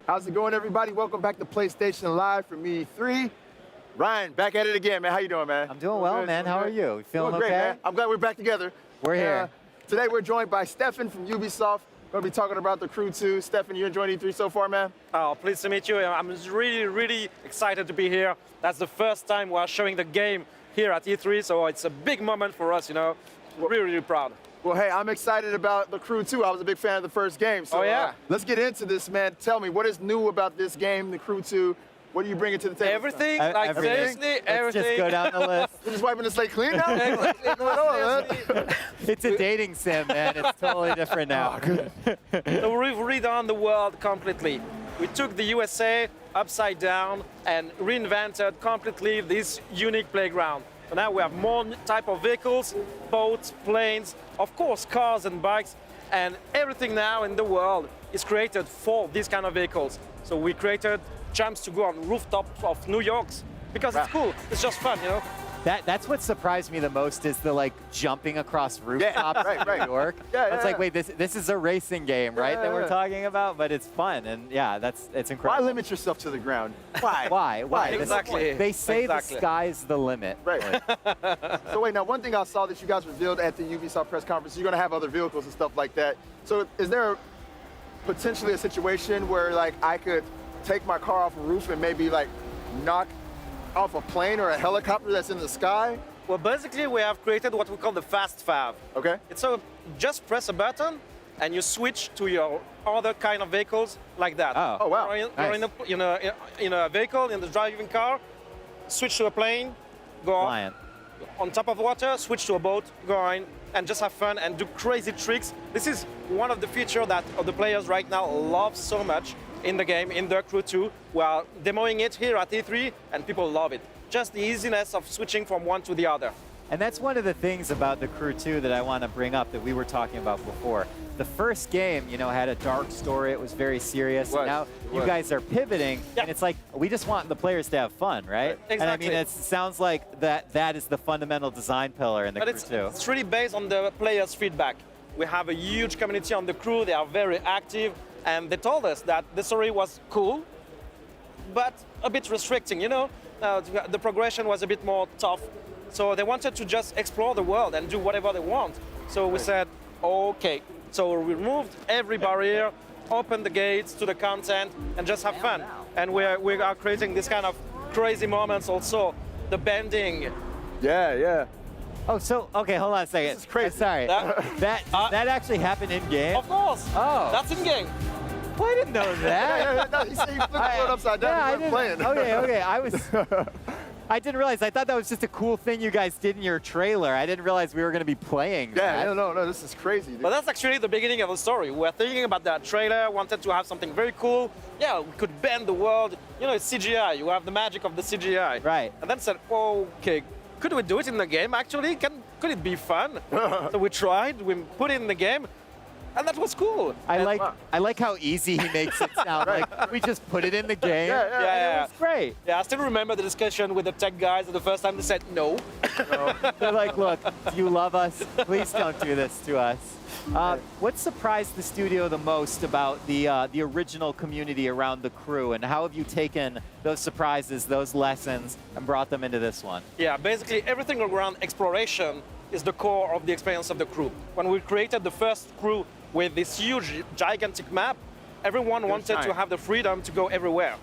How's it going, everybody? Welcome back to PlayStation Live from E3. Ryan, back at it again, man. How you doing, man? I'm doing well, man. How are you? You feeling great, okay? Man. I'm glad we're back together. We're here. Today we're joined by Stéphane from Ubisoft. We're going to be talking about the Crew 2. Stéphane, you enjoying E3 so far, man? Oh, pleased to meet you. I'm really excited to be here. That's the first time we're showing the game here at E3, so it's a big moment for us, you know. We're really proud. Well, hey, I'm excited about the Crew 2. I was a big fan of the first game. So, let's get into this, man. Tell me, what is new about this game, the Crew 2? What are you bringing to the table? Everything, like everything. seriously, everything. Let's just go down the list. You're just wiping the slate clean now? It's a dating sim, man. It's totally different now. So we've redone the world completely. We took the USA upside down and reinvented completely this unique playground. So now we have more type of vehicles, boats, planes, of course cars and bikes, and everything now in the world is created for these kind of vehicles. So we created jumps to go on rooftops of New York's because it's cool. It's just fun, you know. That's what surprised me the most is the jumping across rooftops in New York. It's like, wait, this is a racing game, right? That we're talking about, but it's fun, and it's incredible. Why limit yourself to the ground? Why? Why? Exactly. They say the sky's the limit. Right. So wait, now one thing I saw that you guys revealed at the Ubisoft press conference, you're going to have other vehicles and stuff like that. So is there potentially a situation where I could take my car off a roof and maybe knock off a plane or a helicopter that's in the sky? Well, basically we have created what we call the fast fav. Okay. It's so just press a button and you switch to your other kind of vehicles like that. Oh wow. You're in a vehicle, in the driving car, switch to a plane, go on top of water, switch to a boat, go on, and just have fun and do crazy tricks. This is one of the features that the players right now love so much in the game, in the Crew 2. We are demoing it here at E3, and people love it. Just the easiness of switching from one to the other. And that's one of the things about the Crew 2 that I want to bring up that we were talking about before. The first game, had a dark story. It was very serious. And now you guys are pivoting, and it's like, we just want the players to have fun, right? Exactly. And I mean, it sounds like that is the fundamental design pillar in the Crew 2. It's really based on the players' feedback. We have a huge community on the Crew. They are very active. And they told us that the story was cool, but a bit restricting, the progression was a bit more tough. So they wanted to just explore the world and do whatever they want. So we said, okay. So we removed every barrier, opened the gates to the content, and just have fun. And we are creating this kind of crazy moments also, the bending. Yeah. Oh, so, okay, hold on a second. This is crazy. Sorry. That actually happened in-game? Of course. Oh. That's in-game. Well, I didn't know that. No, he said he flipped the world upside down. He wasn't playing. Okay. I didn't realize. I thought that was just a cool thing you guys did in your trailer. I didn't realize we were going to be playing that. Yeah, no, this is crazy, dude. But that's actually the beginning of the story. We were thinking about that trailer, wanted to have something very cool. Yeah, we could bend the world. It's CGI. You have the magic of the CGI. Right. And then said, okay, could we do it in the game, actually? Could it be fun? So we tried, we put it in the game, and that was cool. I like how easy he makes it sound. Like, we just put it in the game. Yeah. It was great. Yeah, I still remember the discussion with the tech guys the first time they said no. They're like, look, do you love us? Please don't do this to us. What surprised the studio the most about the original community around the Crew, and how have you taken those surprises, those lessons, and brought them into this one? Yeah, basically everything around exploration is the core of the experience of the Crew. When we created the first Crew with this huge, gigantic map, everyone wanted to have the freedom to go everywhere.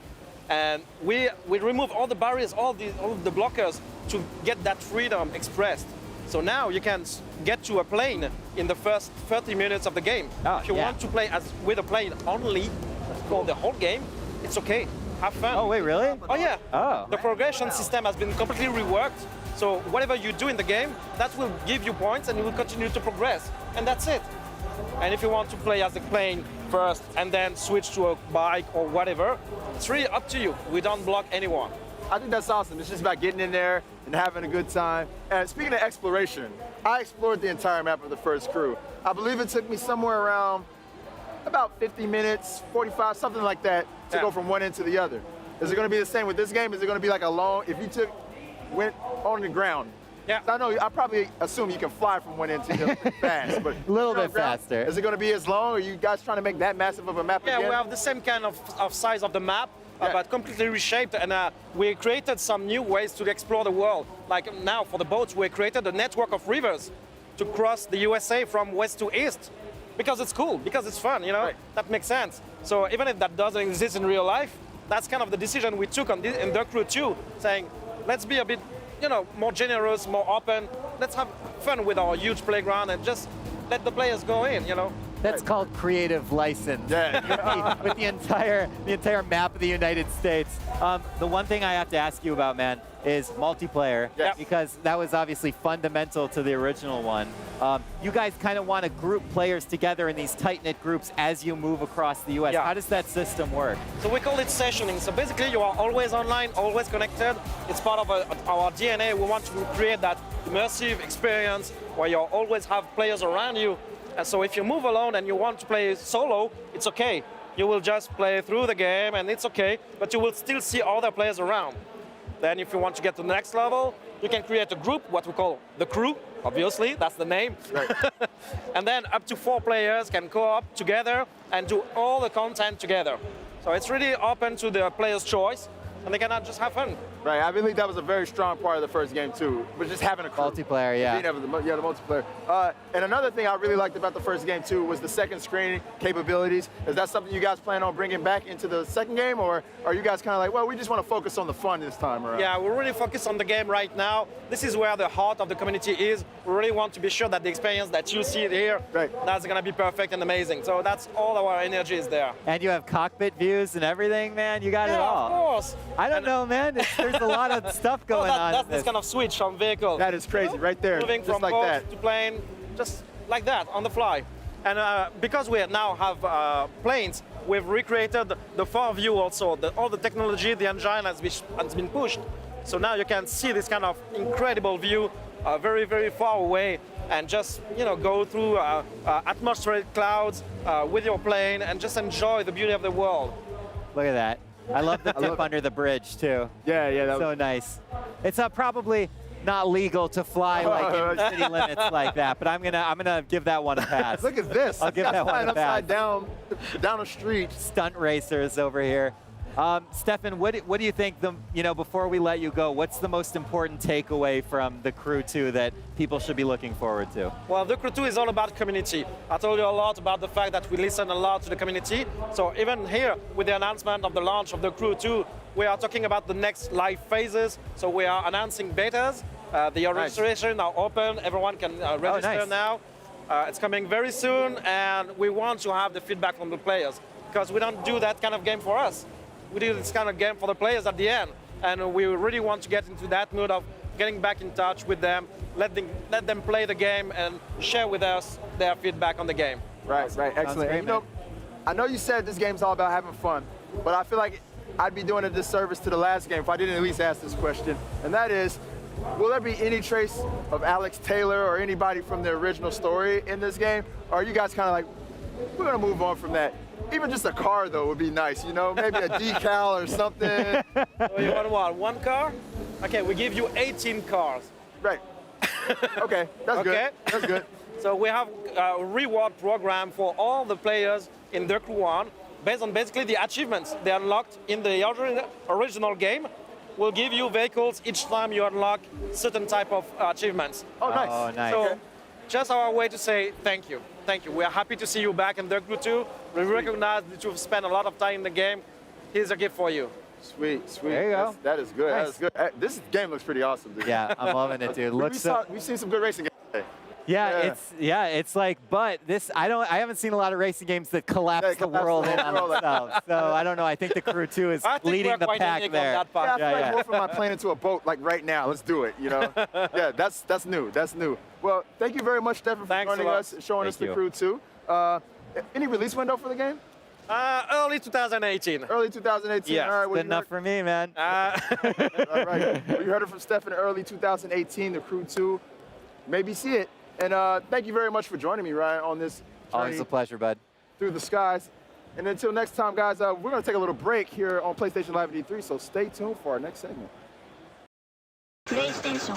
And we remove all the barriers, all the blockers to get that freedom expressed. So now you can get to a plane in the first 30 minutes of the game. If you want to play with a plane only for the whole game, it's okay. Have fun. Oh, wait, really? Oh, yeah. Oh. The progression system has been completely reworked. So whatever you do in the game, that will give you points and you will continue to progress. And that's it. And if you want to play as a plane first and then switch to a bike or whatever, it's really up to you. We don't block anyone. I think that's awesome. It's just about getting in there and having a good time. And speaking of exploration, I explored the entire map of the first Crew. I believe it took me somewhere around about 50 minutes, 45, something like that, to go from one end to the other. Is it going to be the same with this game? Is it going to be like a long, if you went on the ground, Yeah. So I know, I probably assume you can fly from one end to the other pretty fast, but A little you're on bit ground. faster. Is it going to be as long? Are you guys trying to make that massive of a map Yeah, again? we have the same kind of size of the map, Yeah. but completely reshaped, and we created some new ways to explore the world. Like now, for the boats, we created a network of rivers to cross the USA from west to east, because it's cool, because it's fun, you know? Right. That makes sense. So even if that doesn't exist in real life, that's kind of the decision we took on in The Crew 2, saying, let's be a bit, you know, more generous, more open. Let's have fun with our huge playground and just let the players go in, you know? That's called creative license. Yeah. With the entire map of the United States. The one thing I have to ask you about, man, is multiplayer, Yes. because that was obviously fundamental to the original one. You guys kind of want to group players together in these tight-knit groups as you move across the US. Yeah. How does that system work? So we call it sessioning. So basically you are always online, always connected. It's part of our DNA. We want to create that immersive experience where you always have players around you. And so if you move alone and you want to play solo, it's okay. You will just play through the game and it's okay, but you will still see other players around. Then if you want to get to the next level, you can create a group, what we call the crew, obviously, that's the name. Right. And then up to 4 players can co-op together and do all the content together. So it's really open to the player's choice, and they can just have fun. Right, I believe that was a very strong part of the first game too, but just having a crew. Multiplayer, yeah. The multiplayer. And another thing I really liked about the first game too was the second screen capabilities. Is that something you guys plan on bringing back into the second game, or are you guys kind of like, well, we just want to focus on the fun this time around? Yeah, we're really focused on the game right now. This is where the heart of the community is. We really want to be sure that the experience that you see here, Right. that's gonna be perfect and amazing. So that's all our energy is there. And you have cockpit views and everything, man. You got it Yeah, all. of course. I don't know, man. There's a lot of stuff going on. That's in this this. kind of switch from vehicle. That is crazy, right there, Moving just from like boat that. to plane, just like that, on the fly. And because we now have planes, we've recreated the far view also. All the technology, the engine has been pushed. So now you can see this kind of incredible view very, very far away, and just go through atmospheric clouds with your plane and just enjoy the beauty of the world. Look at that. I love the tip under the bridge too. Yeah, that So was, nice. It's probably not legal to fly like in city limits like that, but I'm gonna give that one a pass. look at this. I'll give that one Flying a pass. upside down a street. Stunt racers over here. Stéphane, what do you think, before we let you go, what's the most important takeaway from The Crew 2 that people should be looking forward to? Well, The Crew 2 is all about community. I told you a lot about the fact that we listen a lot to the community. So even here, with the announcement of the launch of The Crew 2, we are talking about the next live phases. So we are announcing betas. The registration are open. Everyone can register nice. now. It's coming very soon, and we want to have the feedback from the players, because we don't do that kind of game for us. We do this kind of game for the players at the end, and we really want to get into that mood of getting back in touch with them, let them play the game and share with us their feedback on the game. Right, excellent. great, And, I know you said this game's all about having fun, but I feel like I'd be doing a disservice to the last game if I didn't at least ask this question, and that is, will there be any trace of Alex Taylor or anybody from the original story in this game? Or are you guys kind of like, we're gonna move on from that? Even just a car though would be nice, maybe a decal or something. So you want what? One car? Okay, we give you 18 cars. Right. Okay, that's Okay. good. That's good. So we have a reward program for all the players in The Crew 1, based on basically the achievements they unlocked in the original game. We'll give you vehicles each time you unlock certain type of achievements. Oh, nice. Oh, nice. So just our way to say thank you. Thank you. We are happy to see you back in The Crew 2. We recognize that you've spent a lot of time in the game. Here's a gift for you. Sweet. There you go. That is good. Nice. That is good. This game looks pretty awesome, dude. Yeah, I'm loving it, dude. We've seen some good racing games today. It's like, but this, I haven't seen a lot of racing games that collapse the world in on themselves. So I don't know. I think The Crew 2 is I think leading we're the quite pack unique there. on that part. Yeah, I feel like we're from my plane into a boat like right now. Let's do it, Yeah, that's new. That's new. Well, thank you very much, Stéphane, for Thanks a joining lot. us, showing us Thank The you. Crew 2. Any release window for the game? Early 2018. Early 2018. Yeah. All right, well, Good enough for me, man. all right. Well, you heard it from Stéphane. Early 2018, The Crew 2. Maybe see it. And thank you very much for joining me, Ryan, on this Always journey a pleasure, bud. through the skies. And until next time, guys, we're going to take a little break here on PlayStation Live at E3, so stay tuned for our next segment. PlayStation